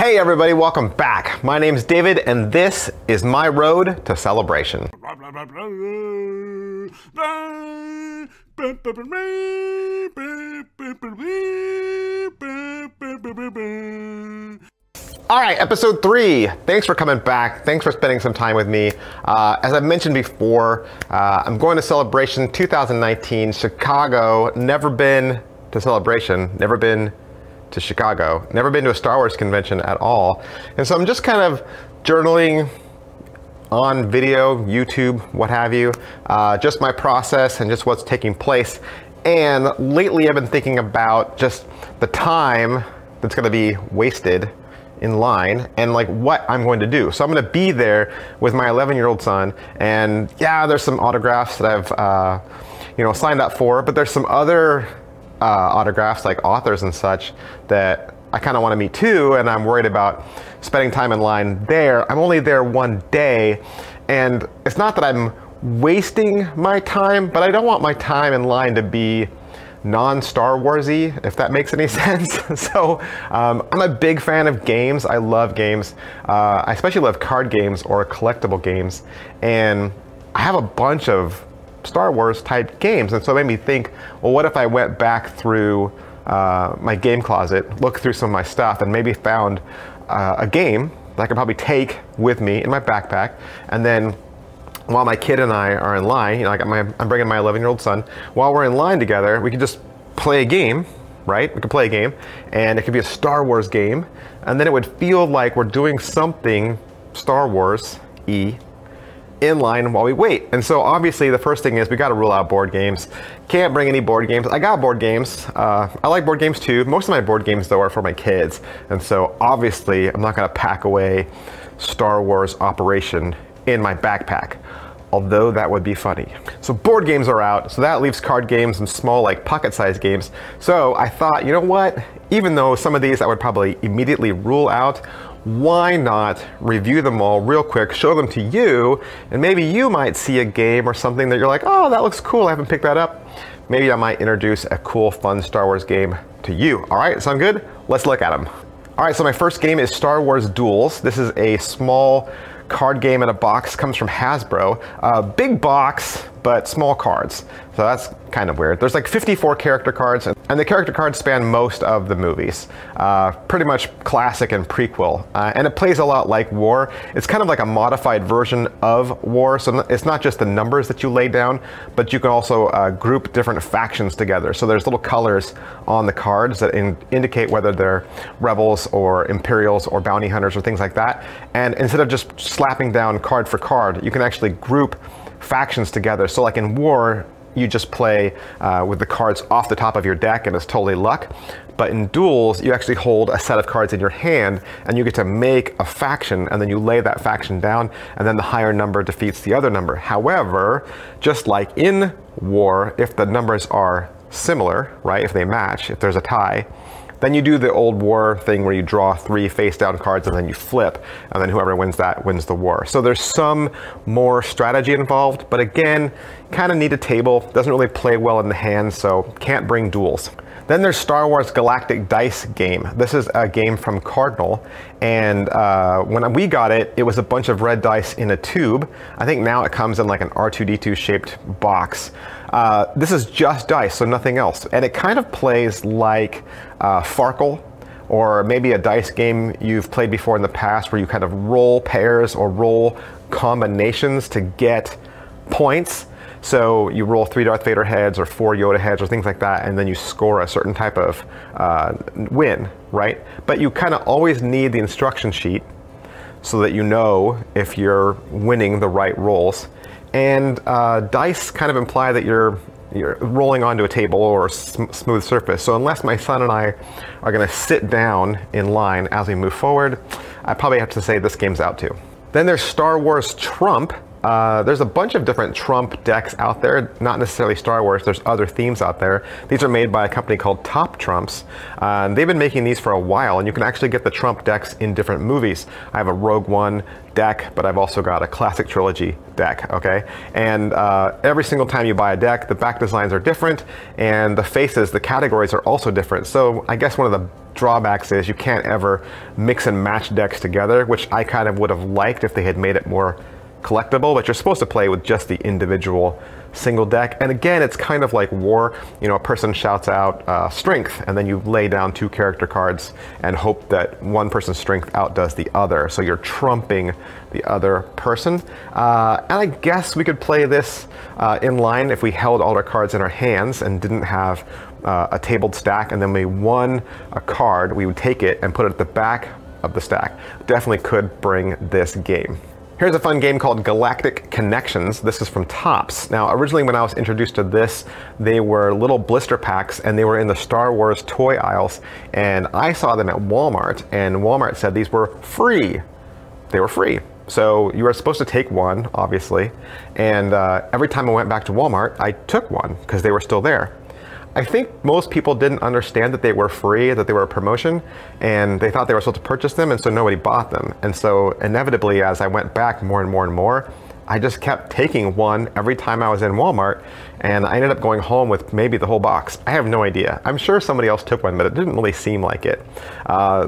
Hey everybody, welcome back. My name's David and this is my road to celebration. Alright, episode 3. Thanks for coming back. Thanks for spending some time with me. As I've mentioned before, I'm going to Celebration 2019, Chicago. Never been to Celebration, never been to Chicago, never been to a Star Wars convention at all. And so I'm just kind of journaling on video, YouTube, what have you, just my process and just what's taking place. And lately I've been thinking about just the time that's gonna be wasted in line and like what I'm going to do. So I'm going to be there with my 11-year-old son, and yeah, there's some autographs that I've signed up for, but there's some other autographs like authors and such that I kind of want to meet too, and I'm worried about spending time in line there. I'm only there one day, and it's not that I'm wasting my time, but I don't want my time in line to be non-Star Warsy, if that makes any sense. So I'm a big fan of games. I love games. I especially love card games or collectible games, and I have a bunch of Star Wars type games, and so it made me think, well, what if I went back through my game closet, looked through some of my stuff, and maybe found a game that I could probably take with me in my backpack, and then while my kid and I are in line, I'm bringing my 11-year-old son, while we're in line together, we can just play a game, right? We could play a game, and it could be a Star Wars game, and then it would feel like we're doing something Star Wars-y in line while we wait. And so obviously the first thing is we got to rule out board games. Can't bring any board games. I got board games. I like board games too. Most of my board games though are for my kids, and so obviously I'm not going to pack away Star Wars Operation in my backpack, although that would be funny. So board games are out, so that leaves card games and small like pocket-sized games. So I thought, you know what, even though some of these I would probably immediately rule out, why not review them all real quick, show them to you, and maybe you might see a game or something that you're like, oh, that looks cool, I haven't picked that up. Maybe I might introduce a cool, fun Star Wars game to you. All right, sound good? Let's look at them. All right, so my first game is Star Wars Duels. This is a small card game in a box, comes from Hasbro. Big box, but small cards. So that's kind of weird. There's like 54 character cards, and the character cards span most of the movies. Pretty much classic and prequel. And it plays a lot like War. It's kind of like a modified version of War. So it's not just the numbers that you lay down, but you can also group different factions together. So there's little colors on the cards that indicate whether they're rebels or Imperials or bounty hunters or things like that. And instead of just slapping down card for card, you can actually group factions together. So like in War, you just play with the cards off the top of your deck and it's totally luck. But in Duels, you actually hold a set of cards in your hand and you get to make a faction, and then you lay that faction down, and then the higher number defeats the other number. However, just like in War, if the numbers are similar, right, if they match, if there's a tie, then you do the old War thing where you draw 3 face-down cards and then you flip, and then whoever wins that wins the war. So there's some more strategy involved, but again, kind of need a table. Doesn't really play well in the hand, so can't bring Duels. Then there's Star Wars Galactic Dice Game. This is a game from Cardinal, and when we got it, it was a bunch of red dice in a tube. I think now it comes in like an R2-D2 shaped box. This is just dice, so nothing else. And it kind of plays like Farkle, or maybe a dice game you've played before in the past where you kind of roll pairs or roll combinations to get points. So you roll 3 Darth Vader heads or 4 Yoda heads or things like that, and then you score a certain type of win, right? But you kind of always need the instruction sheet so that you know if you're winning the right rolls. And dice kind of imply that you're rolling onto a table or a smooth surface. So unless my son and I are going to sit down in line as we move forward, I probably have to say this game's out too. Then there's Star Wars Trump. There's a bunch of different Trump decks out there, not necessarily Star Wars, there's other themes out there. These are made by a company called Top Trumps. They've been making these for a while, and you can actually get the Trump decks in different movies. I have a Rogue One deck, but I've also got a Classic Trilogy deck, okay? And every single time you buy a deck, the back designs are different, and the faces, the categories are also different. So I guess one of the drawbacks is you can't ever mix and match decks together, which I kind of would have liked if they had made it more collectible, but you're supposed to play with just the individual single deck. And again, it's kind of like war. You know, a person shouts out strength, and then you lay down 2 character cards and hope that one person's strength outdoes the other. So you're trumping the other person. And I guess we could play this in line if we held all our cards in our hands and didn't have a tabled stack, and then we won a card, we would take it and put it at the back of the stack. Definitely could bring this game. Here's a fun game called Galactic Connections. This is from Topps. Now, originally when I was introduced to this, they were little blister packs, and they were in the Star Wars toy aisles, and I saw them at Walmart, and Walmart said these were free. They were free. So you were supposed to take one, obviously, and every time I went back to Walmart, I took one because they were still there. I think most people didn't understand that they were free, that they were a promotion, and they thought they were supposed to purchase them, and so nobody bought them. And so inevitably, as I went back more and more and more, I just kept taking one every time I was in Walmart, and I ended up going home with maybe the whole box. I have no idea. I'm sure somebody else took one, but it didn't really seem like it.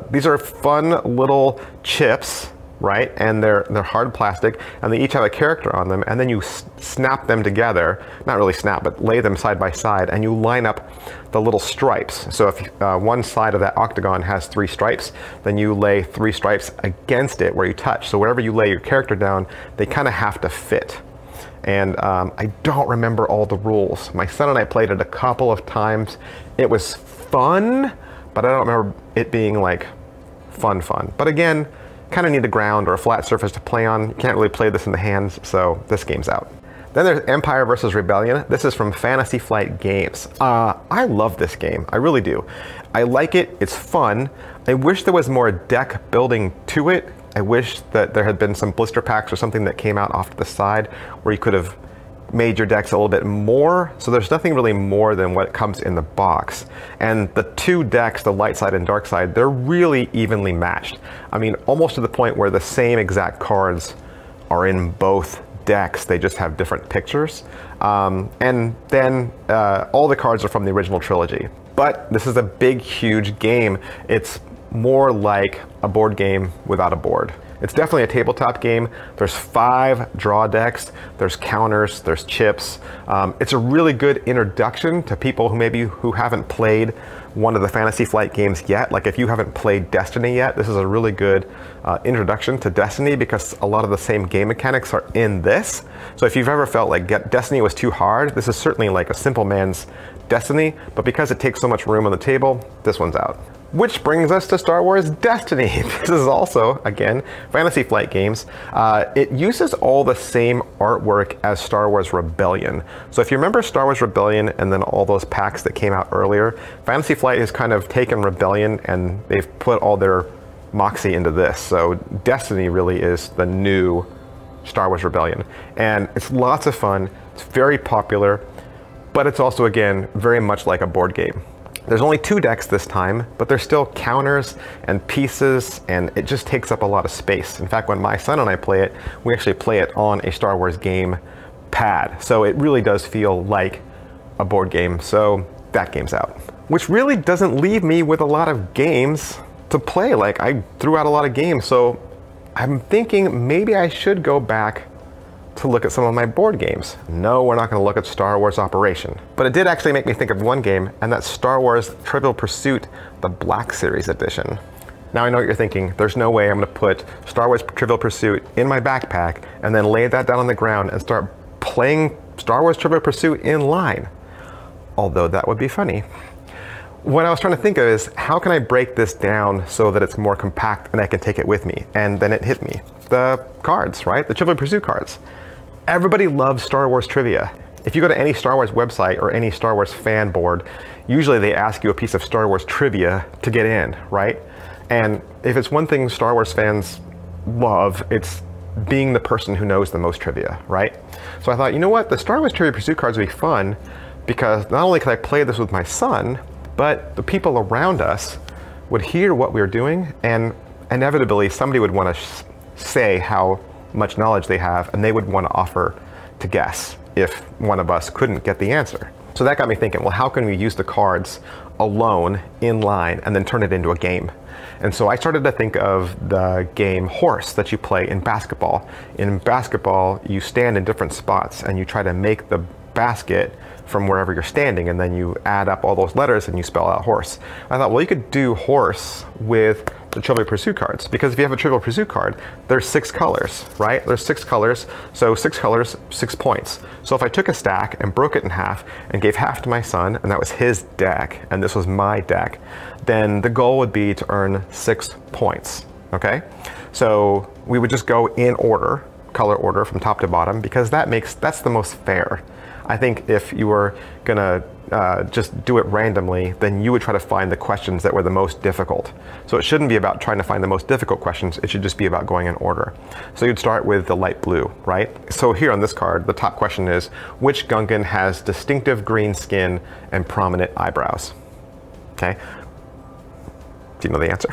These are fun little chips, right? And they're hard plastic, and they each have a character on them, and then you snap them together, not really snap, but lay them side by side, and you line up the little stripes. So if one side of that octagon has 3 stripes, then you lay 3 stripes against it where you touch. So wherever you lay your character down, they kind of have to fit. And I don't remember all the rules. My son and I played it a couple of times. It was fun, but I don't remember it being like fun. But again, kind of need a ground or a flat surface to play on. You can't really play this in the hands, so this game's out. Then there's Empire vs. Rebellion. This is from Fantasy Flight Games. I love this game, I really do. I like it, it's fun. I wish there was more deck building to it. I wish that there had been some blister packs or something that came out off to the side where you could have made your decks a little bit more. So there's nothing really more than what comes in the box. And the 2 decks, the light side and dark side, they're really evenly matched. I mean, almost to the point where the same exact cards are in both decks. They just have different pictures. And then all the cards are from the original trilogy. But this is a big, huge game. It's more like a board game without a board. It's definitely a tabletop game. There's 5 draw decks, there's counters, there's chips. It's a really good introduction to people who haven't played one of the Fantasy Flight games yet. Like if you haven't played Destiny yet, this is a really good introduction to Destiny because a lot of the same game mechanics are in this. So if you've ever felt like Destiny was too hard, this is certainly like a simple man's Destiny, but because it takes so much room on the table, this one's out. Which brings us to Star Wars Destiny. This is also, again, Fantasy Flight Games. It uses all the same artwork as Star Wars Rebellion. So if you remember Star Wars Rebellion and then all those packs that came out earlier, Fantasy Flight has kind of taken Rebellion and they've put all their moxie into this. So Destiny really is the new Star Wars Rebellion. And it's lots of fun, it's very popular, but it's also, again, very much like a board game. There's only 2 decks this time, but there's still counters and pieces, and it just takes up a lot of space. In fact, when my son and I play it, we actually play it on a Star Wars game pad. So it really does feel like a board game, so that game's out. Which really doesn't leave me with a lot of games to play. Like, I threw out a lot of games, so I'm thinking maybe I should go back to look at some of my board games. No, we're not going to look at Star Wars Operation. But it did actually make me think of one game, and that's Star Wars Trivial Pursuit, the Black Series Edition. Now I know what you're thinking. There's no way I'm going to put Star Wars Trivial Pursuit in my backpack and then lay that down on the ground and start playing Star Wars Trivial Pursuit in line. Although that would be funny. What I was trying to think of is, how can I break this down so that it's more compact and I can take it with me? And then it hit me. The cards, right? The Trivial Pursuit cards. Everybody loves Star Wars trivia. If you go to any Star Wars website or any Star Wars fan board, usually they ask you a piece of Star Wars trivia to get in, right? And if it's one thing Star Wars fans love, it's being the person who knows the most trivia, right? So I thought, you know what, the Star Wars Trivia Pursuit cards would be fun because not only could I play this with my son, but the people around us would hear what we were doing, and inevitably somebody would want to say how much knowledge they have, and they would want to offer to guess if one of us couldn't get the answer. So that got me thinking, well, how can we use the cards alone in line and then turn it into a game? And so I started to think of the game Horse that you play in basketball. In basketball, you stand in different spots and you try to make the basket from wherever you're standing, and then you add up all those letters and you spell out horse. I thought, well, you could do horse with the Trivial Pursuit cards, because if you have a Trivial Pursuit card, there's 6 colors, right? There's 6 colors, so 6 colors, 6 points. So if I took a stack and broke it in half and gave half to my son, and that was his deck, and this was my deck, then the goal would be to earn 6 points, okay? So we would just go in order, color order from top to bottom, because that's the most fair. I think if you were gonna just do it randomly, then you would try to find the questions that were the most difficult. So it shouldn't be about trying to find the most difficult questions, it should just be about going in order. So you'd start with the light blue, right? So here on this card, the top question is, which Gungan has distinctive green skin and prominent eyebrows? Okay, do you know the answer?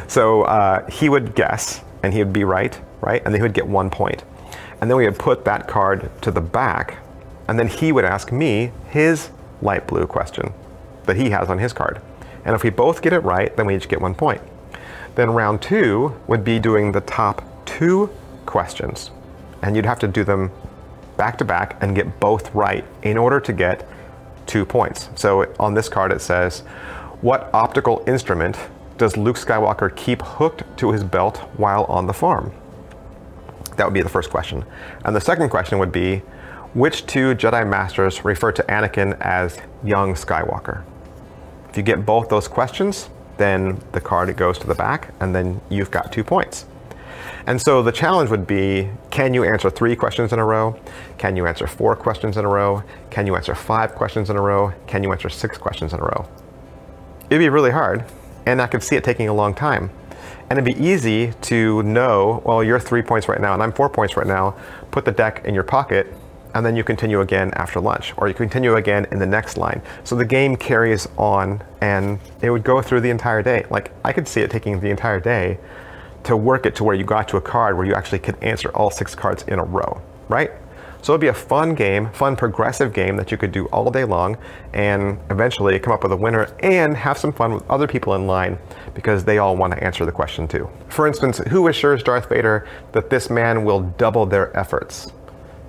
So he would guess, and he would be right? And then he would get 1 point. And then we would put that card to the back, and then he would ask me his light blue question that he has on his card. And if we both get it right, then we each get 1 point. Then round 2 would be doing the top 2 questions. And you'd have to do them back to back and get both right in order to get 2 points. So on this card it says, what optical instrument does Luke Skywalker keep hooked to his belt while on the farm? That would be the first question. And the second question would be, which 2 Jedi Masters refer to Anakin as young Skywalker? If you get both those questions, then the card goes to the back, and then you've got 2 points. And so the challenge would be, can you answer 3 questions in a row? Can you answer 4 questions in a row? Can you answer 5 questions in a row? Can you answer 6 questions in a row? It'd be really hard, and I could see it taking a long time. And it'd be easy to know, well, you're 3 points right now and I'm 4 points right now, put the deck in your pocket, and then you continue again after lunch, or you continue again in the next line. So the game carries on, and it would go through the entire day. Like, I could see it taking the entire day to work it to where you got to a card where you actually could answer all 6 cards in a row, right? So it'd be a fun game, fun progressive game that you could do all day long and eventually come up with a winner and have some fun with other people in line because they all want to answer the question too. For instance, who assures Darth Vader that this man will double their efforts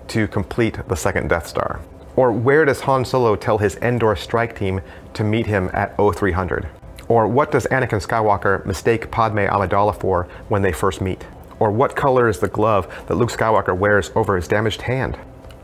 to complete the second Death Star? Or where does Han Solo tell his Endor strike team to meet him at 0300? Or what does Anakin Skywalker mistake Padme Amidala for when they first meet? Or what color is the glove that Luke Skywalker wears over his damaged hand?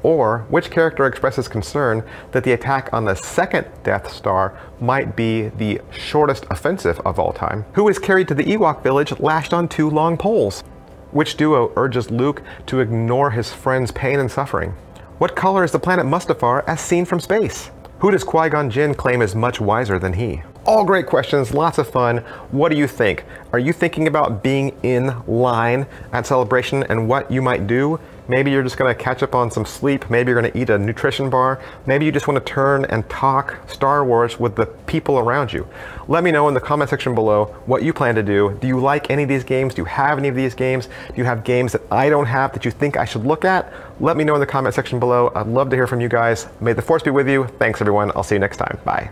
Or which character expresses concern that the attack on the second Death Star might be the shortest offensive of all time? Who is carried to the Ewok village lashed on 2 long poles? Which duo urges Luke to ignore his friend's pain and suffering? What color is the planet Mustafar as seen from space? Who does Qui-Gon Jinn claim is much wiser than he? All great questions, lots of fun. What do you think? Are you thinking about being in line at Celebration and what you might do? Maybe you're just gonna catch up on some sleep. Maybe you're gonna eat a nutrition bar. Maybe you just wanna turn and talk Star Wars with the people around you. Let me know in the comment section below what you plan to do. Do you like any of these games? Do you have any of these games? Do you have games that I don't have that you think I should look at? Let me know in the comment section below. I'd love to hear from you guys. May the Force be with you. Thanks everyone. I'll see you next time. Bye.